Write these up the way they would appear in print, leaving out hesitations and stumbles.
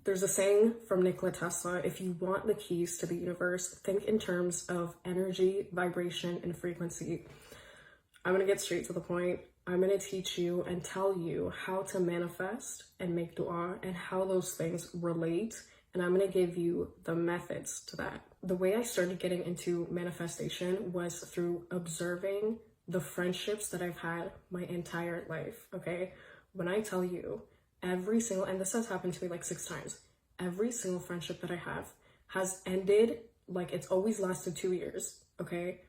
There's a saying from Nikola Tesla: if you want the keys to the universe, think in terms of energy, vibration, and frequency. I'm gonna get straight to the point. I'm gonna teach you and tell you how to manifest and make dua and how those things relate. And I'm gonna give you the methods to that. The way I started getting into manifestation was through observing the friendships that I've had my entire life, okay? When I tell you, every single, and this has happened to me like 6 times, every single friendship that I have has ended, like it's always lasted 2 years, okay?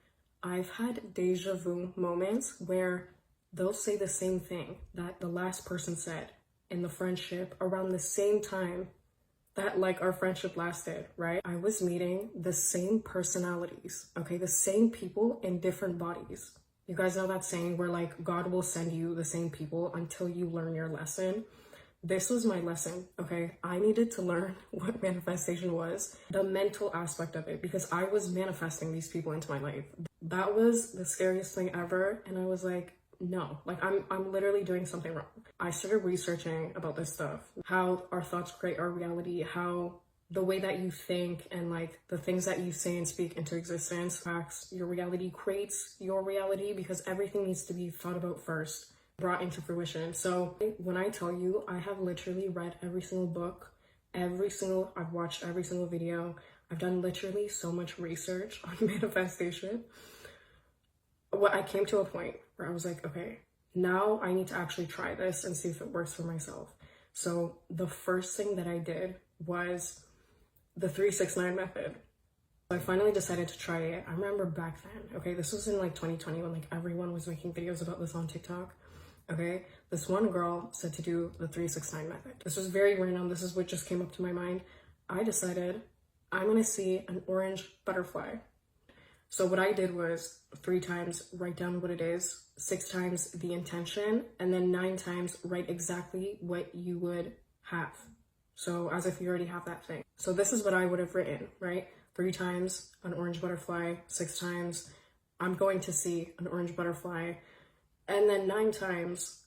I've had deja vu moments where they'll say the same thing that the last person said in the friendship around the same time that like our friendship lasted, right? I was meeting the same personalities, okay? The same people in different bodies. You guys know that saying where like God will send you the same people until you learn your lesson? This was my lesson, okay? I needed to learn what manifestation was, the mental aspect of it, because I was manifesting these people into my life. That was the scariest thing ever. And I was like, no, like I'm literally doing something wrong. I started researching about this stuff, how our thoughts create our reality, how the way that you think and like the things that you say and speak into existence facts your reality, creates your reality, because everything needs to be thought about first, brought into fruition. So when I tell you, I have literally read every single book, I've watched every single video, I've done literally so much research on manifestation. What I came to a point where I was like, okay, now I need to actually try this and see if it works for myself. So the first thing that I did was the 369 method. I finally decided to try it. I remember back then, okay, this was in like 2020 when like everyone was making videos about this on TikTok. Okay, this one girl said to do the 369 method. This was very random. This is what just came up to my mind. I decided I'm gonna see an orange butterfly. So what I did was 3 times write down what it is, 6 times the intention, and then 9 times write exactly what you would have. So as if you already have that thing. So this is what I would have written, right? 3 times an orange butterfly, 6 times I'm going to see an orange butterfly, and then 9 times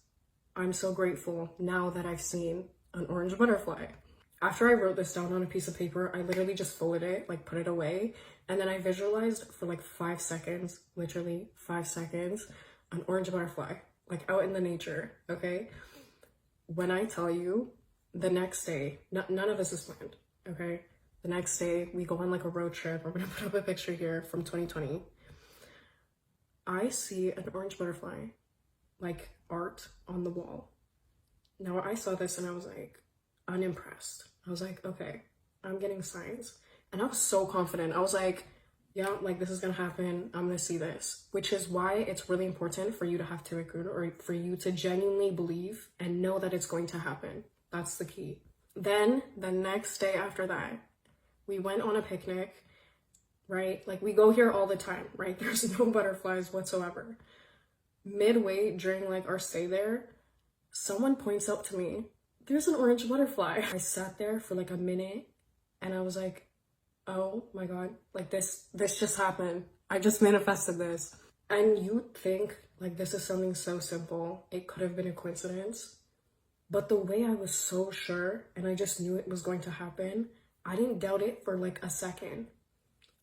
I'm so grateful now that I've seen an orange butterfly. After I wrote this down on a piece of paper, I literally just folded it, like put it away, and then I visualized for like 5 seconds, literally 5 seconds, an orange butterfly, like out in the nature, okay? When I tell you, the next day, none of this is planned, okay? The next day, we go on like a road trip. I'm gonna put up a picture here from 2020. I see an orange butterfly, like art on the wall. Now I saw this and I was like, unimpressed. I was like, okay, I'm getting signs. And I was so confident. I was like, yeah, like this is gonna happen. I'm gonna see this. Which is why it's really important for you to have tawakkul, or for you to genuinely believe and know that it's going to happen. That's the key. Then the next day after that, we went on a picnic, right? Like we go here all the time, right? There's no butterflies whatsoever. Midway during like our stay there, someone points out to me, there's an orange butterfly. I sat there for like a minute and I was like, oh my God, like this just happened. I just manifested this. And you think like this is something so simple. It could have been a coincidence. But the way I was so sure and I just knew it was going to happen, I didn't doubt it for like a second.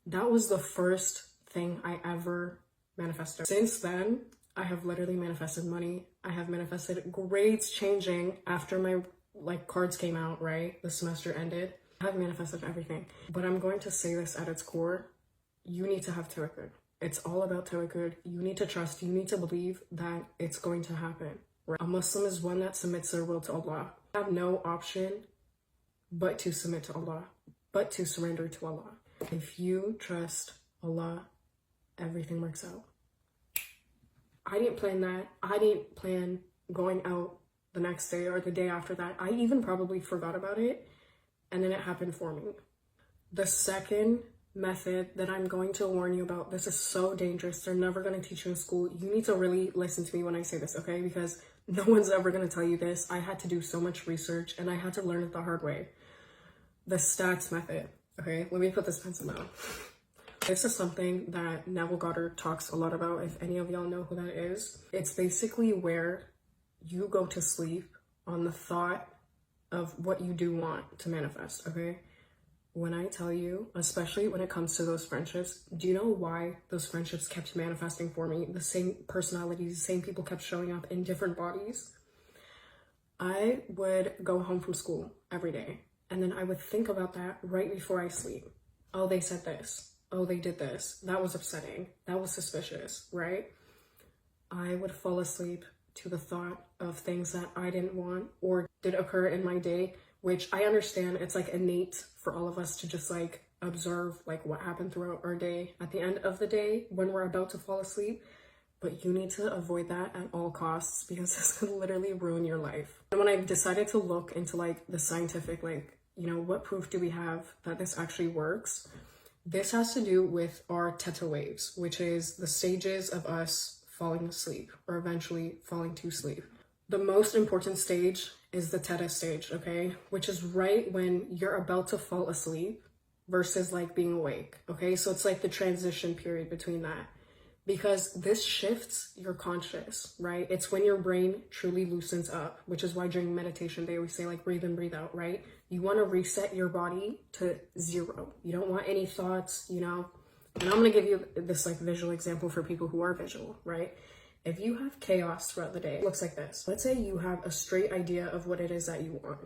That was the first thing I ever manifested. Since then, I have literally manifested money. I have manifested grades changing after my like cards came out, right? The semester ended. I have manifested everything. But I'm going to say this at its core. You need to have tawakkul. It's all about tawakkul. You need to trust. You need to believe that it's going to happen. Right? A Muslim is one that submits their will to Allah. You have no option but to submit to Allah, but to surrender to Allah. If you trust Allah, everything works out. I didn't plan that. I didn't plan going out the next day or the day after that. I even probably forgot about it, and then it happened for me. The second method that I'm going to warn you about, this is so dangerous. They're never going to teach you in school. You need to really listen to me when I say this, okay? Because no one's ever going to tell you this. I had to do so much research and I had to learn it the hard way. The stats method, okay? Let me put this pencil down. This is something that Neville Goddard talks a lot about, if any of y'all know who that is. It's basically where you go to sleep on the thought of what you do want to manifest, okay? When I tell you, especially when it comes to those friendships, do you know why those friendships kept manifesting for me? The same personalities, the same people kept showing up in different bodies. I would go home from school every day, and then I would think about that right before I sleep. Oh, they said this. Oh, they did this. That was upsetting. That was suspicious, right? I would fall asleep to the thought of things that I didn't want or did occur in my day, which I understand it's like innate for all of us to just like observe like what happened throughout our day at the end of the day when we're about to fall asleep. But you need to avoid that at all costs because this could literally ruin your life. And when I decided to look into like the scientific, like, you know, what proof do we have that this actually works? This has to do with our theta waves, which is the stages of us falling asleep or eventually falling to sleep. The most important stage is the theta stage, okay? Which is right when you're about to fall asleep versus like being awake, okay? So it's like the transition period between that. Because this shifts your conscious, right? It's when your brain truly loosens up, which is why during meditation, they always say like breathe in, breathe out, right? You want to reset your body to 0. You don't want any thoughts, you know? And I'm going to give you this like visual example for people who are visual, right? If you have chaos throughout the day, it looks like this. Let's say you have a straight idea of what it is that you want,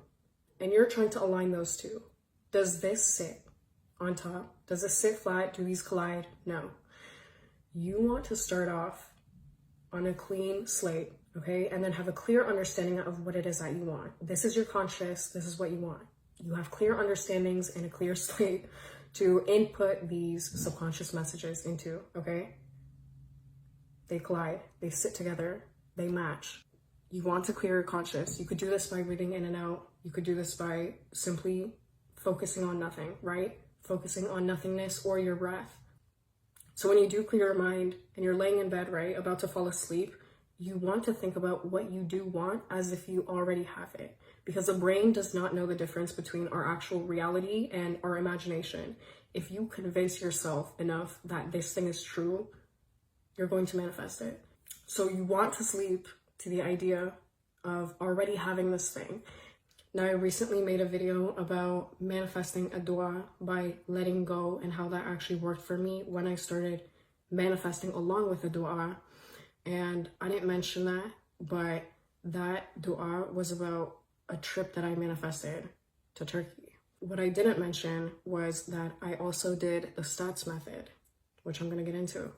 and you're trying to align those two. Does this sit on top? Does it sit flat? Do these collide? No. You want to start off on a clean slate, okay? And then have a clear understanding of what it is that you want. This is your conscious, this is what you want. You have clear understandings and a clear slate to input these subconscious messages into, okay? They collide, they sit together, they match. You want to clear your conscious. You could do this by breathing in and out. You could do this by simply focusing on nothing, right? Focusing on nothingness or your breath. So when you do clear your mind and you're laying in bed, right, about to fall asleep, you want to think about what you do want as if you already have it. Because the brain does not know the difference between our actual reality and our imagination. If you convince yourself enough that this thing is true, you're going to manifest it. So you want to sleep to the idea of already having this thing. Now, I recently made a video about manifesting a dua by letting go and how that actually worked for me when I started manifesting along with the dua. And I didn't mention that, but that dua was about a trip that I manifested to Turkey. What I didn't mention was that I also did the stats method, which I'm going to get into.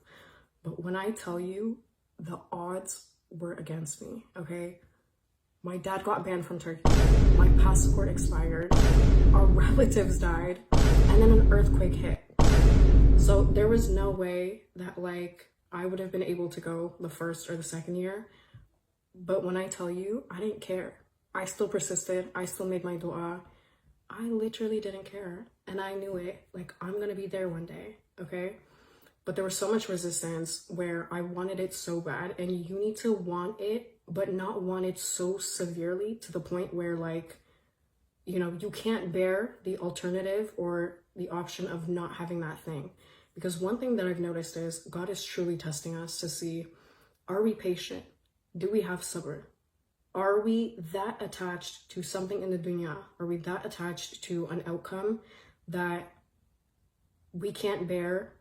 But when I tell you, the odds were against me, okay? My dad got banned from Turkey, my passport expired, our relatives died, and then an earthquake hit. So there was no way that like I would have been able to go the first or the second year. But when I tell you, I didn't care. I still persisted. I still made my dua. I literally didn't care. And I knew it. Like, I'm going to be there one day, okay? But there was so much resistance where I wanted it so bad. And you need to want it, but not want it so severely to the point where, like, you know, you can't bear the alternative or the option of not having that thing. Because one thing that I've noticed is God is truly testing us to see, are we patient? Do we have sabr? Are we that attached to something in the dunya? Are we that attached to an outcome that we can't bear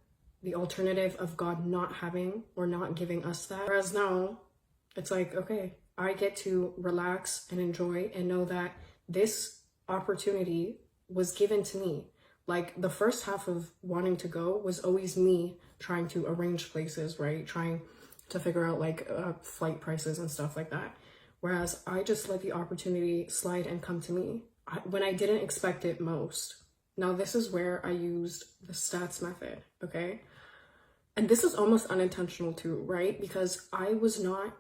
the alternative of God not having or not giving us that? Whereas now, it's like, okay, I get to relax and enjoy and know that this opportunity was given to me. Like, the first half of wanting to go was always me trying to arrange places, right? Trying to figure out like flight prices and stuff like that. Whereas I just let the opportunity slide and come to me when I didn't expect it most. Now, this is where I used the stats method, okay? And this is almost unintentional too, right? Because I was not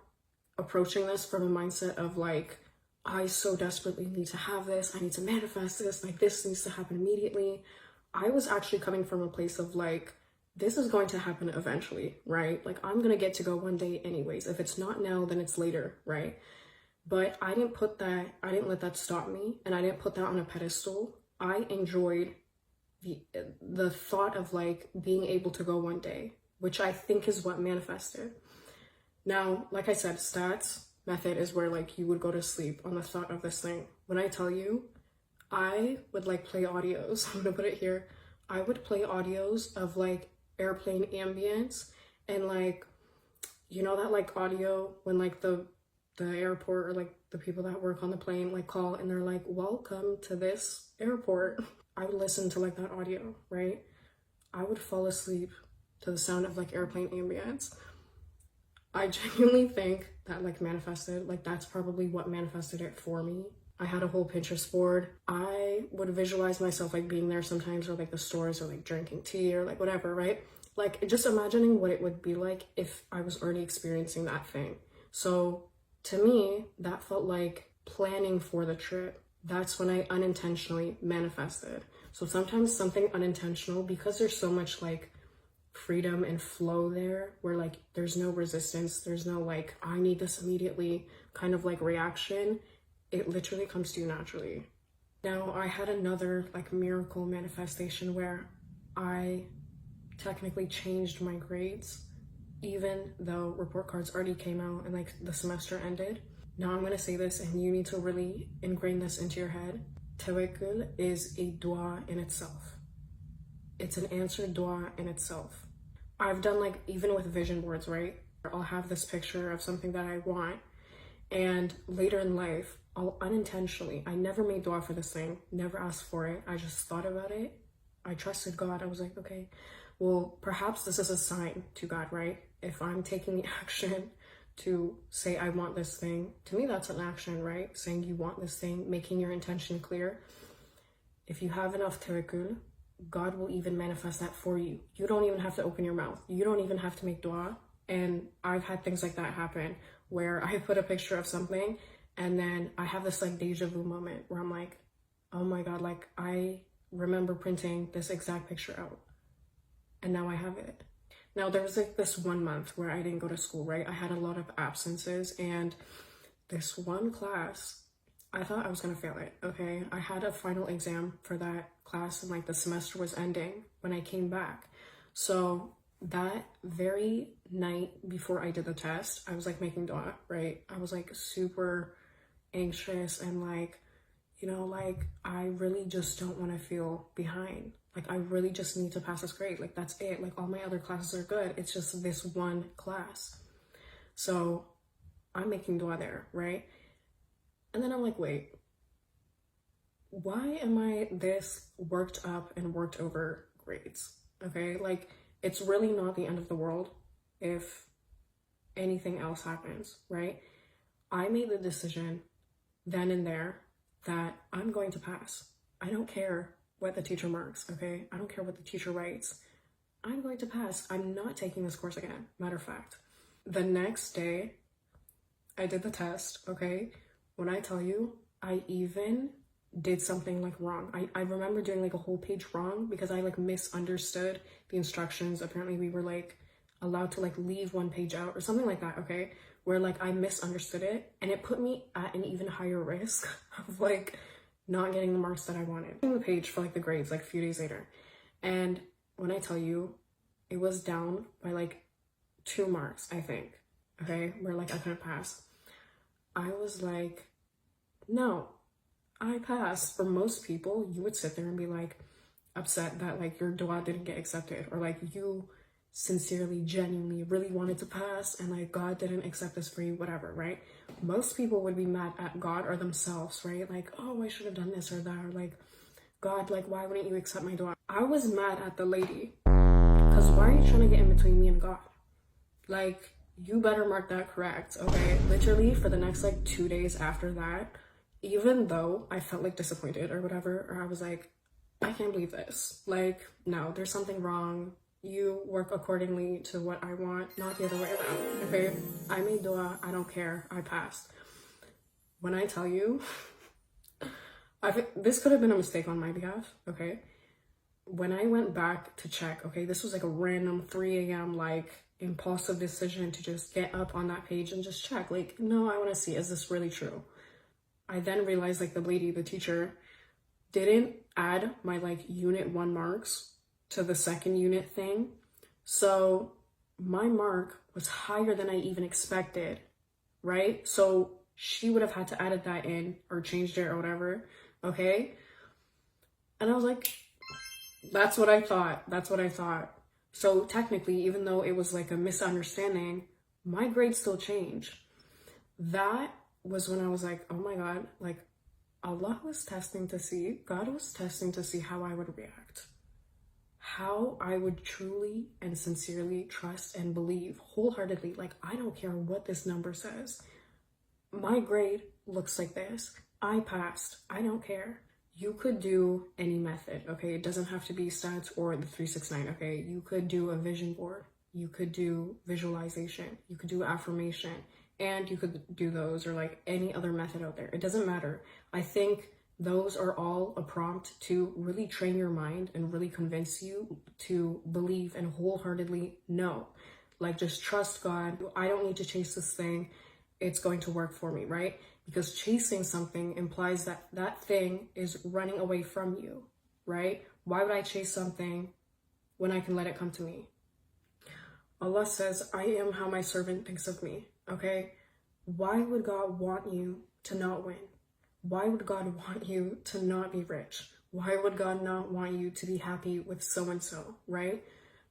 approaching this from a mindset of like, I so desperately need to have this. I need to manifest this. Like, this needs to happen immediately. I was actually coming from a place of like, this is going to happen eventually, right? Like, I'm going to get to go one day anyways. If it's not now, then it's later, right? But I didn't let that stop me. And I didn't put that on a pedestal. I enjoyed the thought of like being able to go one day, which I think is what manifested. Now, like I said, stats, method is where like you would go to sleep on the thought of this thing. When I tell you, I would like play audios. I'm gonna put it here. I would play audios of like airplane ambience and like, you know, that like audio when like the airport or like the people that work on the plane like call and they're like, welcome to this airport. I would listen to like that audio, right? I would fall asleep to the sound of like airplane ambience. I genuinely think that like manifested, like that's probably what manifested it for me. I had a whole Pinterest board. I would visualize myself like being there sometimes, or like the stores, or like drinking tea or like whatever, right? Like just imagining what it would be like if I was already experiencing that thing. So to me, that felt like planning for the trip. That's when I unintentionally manifested. So sometimes something unintentional, because there's so much like freedom and flow there, where like there's no resistance, there's no like I need this immediately kind of like reaction. It literally comes to you naturally. Now I had another like miracle manifestation where I technically changed my grades, even though report cards already came out and like the semester ended. Now I'm gonna say this and you need to really ingrain this into your head. Tawakkul is a dua in itself. It's an answered dua in itself. I've done like, even with vision boards, right? I'll have this picture of something that I want, and later in life, I'll unintentionally, I never made dua for this thing, never asked for it. I just thought about it. I trusted God. I was like, okay, well, perhaps this is a sign to God, right? If I'm taking the action to say I want this thing, to me that's an action, right? Saying you want this thing, making your intention clear. If you have enough tawakkul, God will even manifest that for you. You don't even have to open your mouth. You don't even have to make dua. And I've had things like that happen where I put a picture of something and then I have this like deja vu moment where I'm like, oh my God, like I remember printing this exact picture out and now I have it. Now there was like this 1 month where I didn't go to school, right? I had a lot of absences, and this one class, I thought I was gonna fail it, okay? I had a final exam for that class and like the semester was ending when I came back. So that very night before I did the test, I was like making dua, right? I was like super anxious and like, you know, like I really just don't want to feel behind. Like I really just need to pass this grade. Like that's it. Like all my other classes are good. It's just this one class. So I'm making dua there, right? And then I'm like, wait, why am I this worked up and worked over grades? Okay, like it's really not the end of the world if anything else happens, right? I made the decision then and there that I'm going to pass. I don't care what the teacher marks, okay? I don't care what the teacher writes. I'm going to pass. I'm not taking this course again. Matter of fact, the next day I did the test, okay? When I tell you, I even did something like wrong. I remember doing like a whole page wrong because I like misunderstood the instructions. Apparently we were like allowed to like leave one page out or something like that, okay? Where like I misunderstood it and it put me at an even higher risk of like not getting the marks that I wanted. On the page for like the grades like a few days later. And when I tell you, it was down by like 2 marks, I think, okay? Where like I couldn't pass. I was like, no, I passed. For most people, you would sit there and be like upset that like your dua didn't get accepted, or like you sincerely, genuinely, really wanted to pass and like God didn't accept this for you, whatever, right? Most people would be mad at God or themselves, right? Like, oh, I should have done this or that, or like, God, like, why wouldn't you accept my dua? I was mad at the lady because why are you trying to get in between me and God? Like, you better mark that correct, okay? Literally for the next like 2 days after that, even though I felt like disappointed or whatever, or I was like, I can't believe this. Like, no, there's something wrong. You work accordingly to what I want, not the other way around, okay? I made dua, I don't care, I passed. When I tell you, this could have been a mistake on my behalf, okay? When I went back to check, okay, this was like a random 3 a.m. like impulsive decision to just get up on that page and just check, like, no, I want to see, is this really true? I then realized like the lady, the teacher, didn't add my like unit 1 marks to the second unit thing. So my mark was higher than I even expected right? So she would have had to added that in or changed it or whatever, okay? And I was like, that's what I thought. That's what I thought. So technically, even though it was like a misunderstanding, my grade still changed. That was when I was like, oh my God, like Allah was testing to see, God was testing to see how I would react, how I would truly and sincerely trust and believe wholeheartedly. Like, I don't care what this number says. My grade looks like this. I passed. I don't care. You could do any method, okay? It doesn't have to be stats or the 369, okay? You could do a vision board. You could do visualization. You could do affirmation. And you could do those or like any other method out there. It doesn't matter. I think those are all a prompt to really train your mind and really convince you to believe and wholeheartedly know. Like, just trust God. I don't need to chase this thing. It's going to work for me, right? Because chasing something implies that that thing is running away from you, right? Why would I chase something when I can let it come to me? Allah says, I am how my servant thinks of me, okay? Why would God want you to not win? Why would God want you to not be rich? Why would God not want you to be happy with so-and-so, right?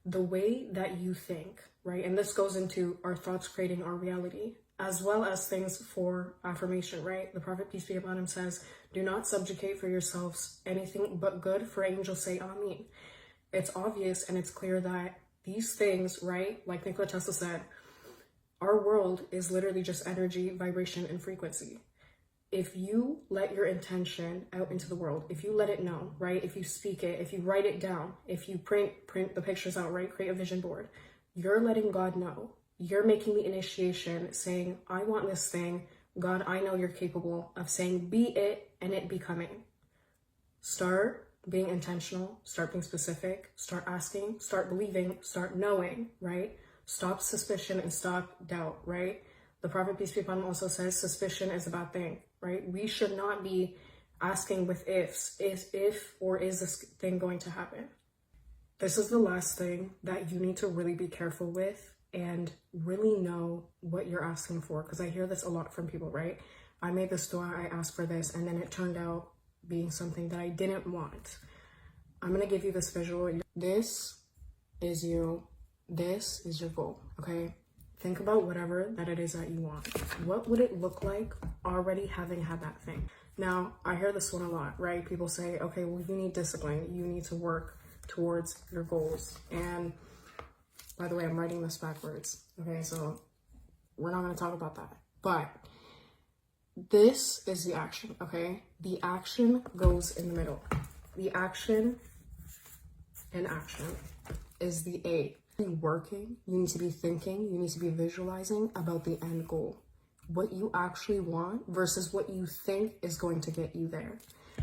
The way that you think, right? And this goes into our thoughts creating our reality, as well as things for affirmation, right? The Prophet, peace be upon him, says, do not subjugate for yourselves anything but good, for angels say Ameen. It's obvious and it's clear that these things, right? Like Nikola Tesla said, our world is literally just energy, vibration, and frequency. If you let your intention out into the world, if you let it know, right? If you speak it, if you write it down, if you print the pictures out, right? Create a vision board, you're letting God know. You're making the initiation, saying, I want this thing. God, I know you're capable of saying, be it, and it becoming. Start being intentional, start being specific, start asking, start believing, start knowing, right? Stop suspicion and stop doubt, right? The Prophet, peace be upon him, also says suspicion is a bad thing, right? We should not be asking with ifs. Is this thing going to happen? This is the last thing that you need to really be careful with and really know what you're asking for, because I hear this a lot from people, right? I made this dua, I asked for this, and then it turned out being something that I didn't want. I'm going to give you this visual. This is you. This is your goal, okay? Think about whatever that it is that you want. What would it look like already having had that thing? Now, I hear this one a lot, right? People say, okay, well, you need discipline. You need to work towards your goals. And by the way, I'm writing this backwards, okay? So we're not going to talk about that. But this is the action, okay? The action goes in the middle. The action and action is the A. Working, you need to be thinking, you need to be visualizing about the end goal, what you actually want versus what you think is going to get you there.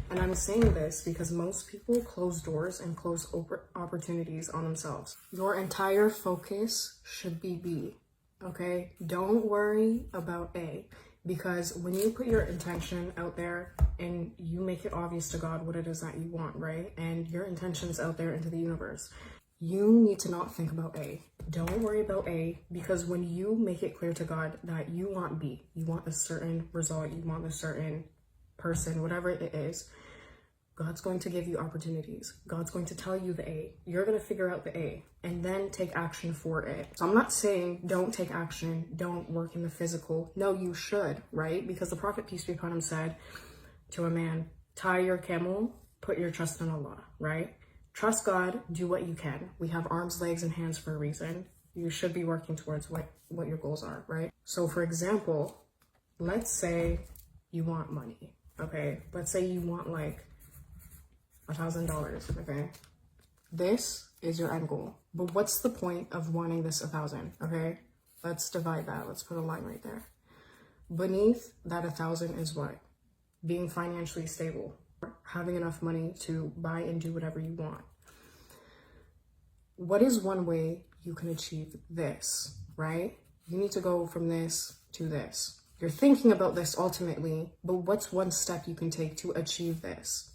And I'm saying this because most people close doors and close opportunities on themselves. Your entire focus should be B, okay? Don't worry about A, because when you put your intention out there and you make it obvious to God what it is that you want, right? And your intention is out there into the universe. You need to not think about A. Don't worry about A, because when you make it clear to God that you want B, you want a certain result, you want a certain person, whatever it is, God's going to give you opportunities. God's going to tell you the A. You're going to figure out the A and then take action for it. So I'm not saying don't take action, don't work in the physical. No, you should, right? Because the Prophet, peace be upon him, said to a man, tie your camel, put your trust in Allah, right? Trust God, do what you can. We have arms, legs, and hands for a reason. You should be working towards what your goals are, right? So for example, let's say you want money, okay? Let's say you want like $1,000, okay? This is your end goal. But what's the point of wanting this 1,000, okay? Let's divide that. Let's put a line right there. Beneath that 1,000 is what? Being financially stable. Having enough money to buy and do whatever you want. What is one way you can achieve this, right? You need to go from this to this. You're thinking about this ultimately, but what's one step you can take to achieve this?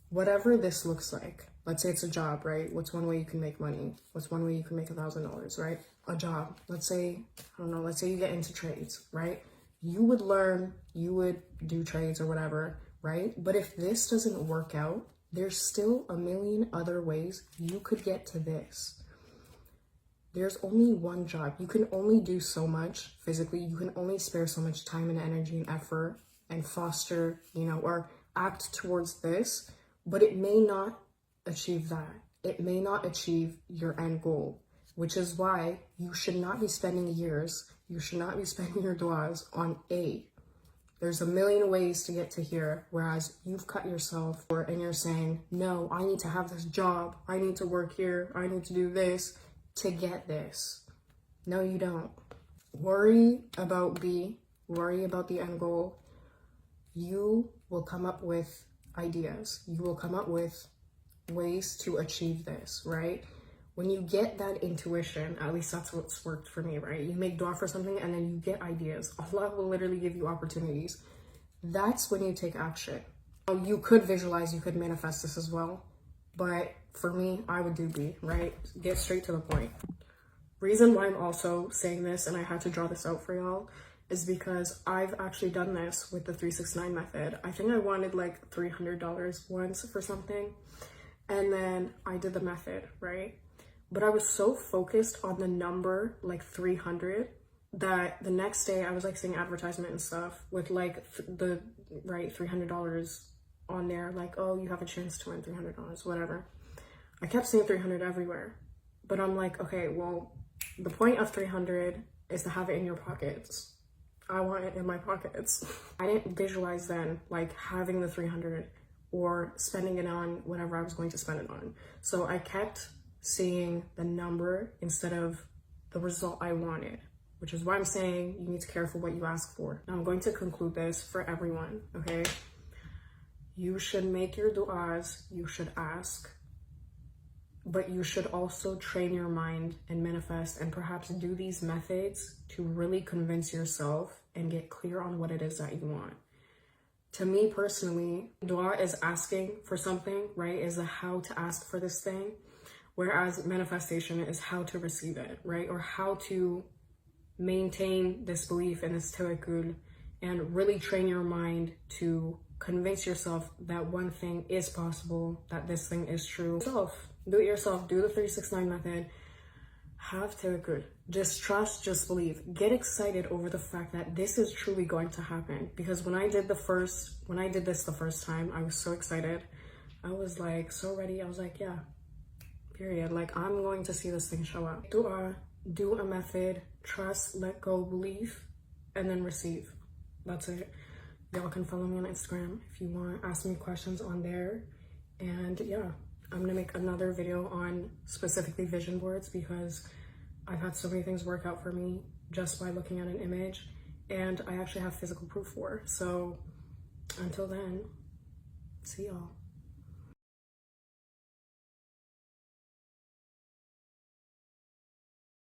Whatever this looks like. Let's say it's a job, right? What's one way you can make money? What's one way you can make $1,000, right? a job. Let's say, I don't know, let's say you get into trades, right? You would learn, you would do trades or whatever, right? But if this doesn't work out, there's still a million other ways you could get to this. There's only one job. You can only do so much physically. You can only spare so much time and energy and effort and foster, or act towards this, but it may not achieve that. It may not achieve your end goal, which is why you should not be spending years, you should not be spending your du'as on A. There's a million ways to get to here, whereas you've cut yourself and you're saying, no, I need to have this job, I need to work here, I need to do this to get this. No, you don't. Worry about B, worry about the end goal. You will come up with ideas. You will come up with ways to achieve this, right? When you get that intuition, at least that's what's worked for me, right? You make dua for something and then you get ideas. Allah will literally give you opportunities. That's when you take action. You could visualize, you could manifest this as well. But for me, I would do B, right? Get straight to the point. Reason why I'm also saying this, and I had to draw this out for y'all, is because I've actually done this with the 369 method. I think I wanted like $300 once for something. And then I did the method, right? But I was so focused on the number, like 300, that the next day I was like seeing advertisement and stuff with like the right $300 on there. Like, oh, you have a chance to win $300, whatever. I kept seeing 300 everywhere. But I'm like, okay, well, the point of 300 is to have it in your pockets. I want it in my pockets. I didn't visualize then like having the 300 or spending it on whatever I was going to spend it on. So I kept seeing the number instead of the result I wanted, which is why I'm saying you need to care for what you ask for. Now I'm going to conclude this for everyone, okay? You should make your du'as, you should ask, but you should also train your mind and manifest and perhaps do these methods to really convince yourself and get clear on what it is that you want. To me personally, dua is asking for something, right? Is a how to ask for this thing. Whereas manifestation is how to receive it, right? Or how to maintain this belief in this tawakkul and really train your mind to convince yourself that one thing is possible, that this thing is true. Do it yourself, do the 369 method, have tawakkul. Just trust, just believe. Get excited over the fact that this is truly going to happen. Because when I did this the first time, I was so excited. I was like so ready. I was like, yeah. Period. Like, I'm going to see this thing show up. Dua, do a method, trust, let go, believe, and then receive. That's it. Y'all can follow me on Instagram if you want. Ask me questions on there. And yeah, I'm gonna make another video on specifically vision boards because I've had so many things work out for me just by looking at an image, and I actually have physical proof for. So until then, see y'all.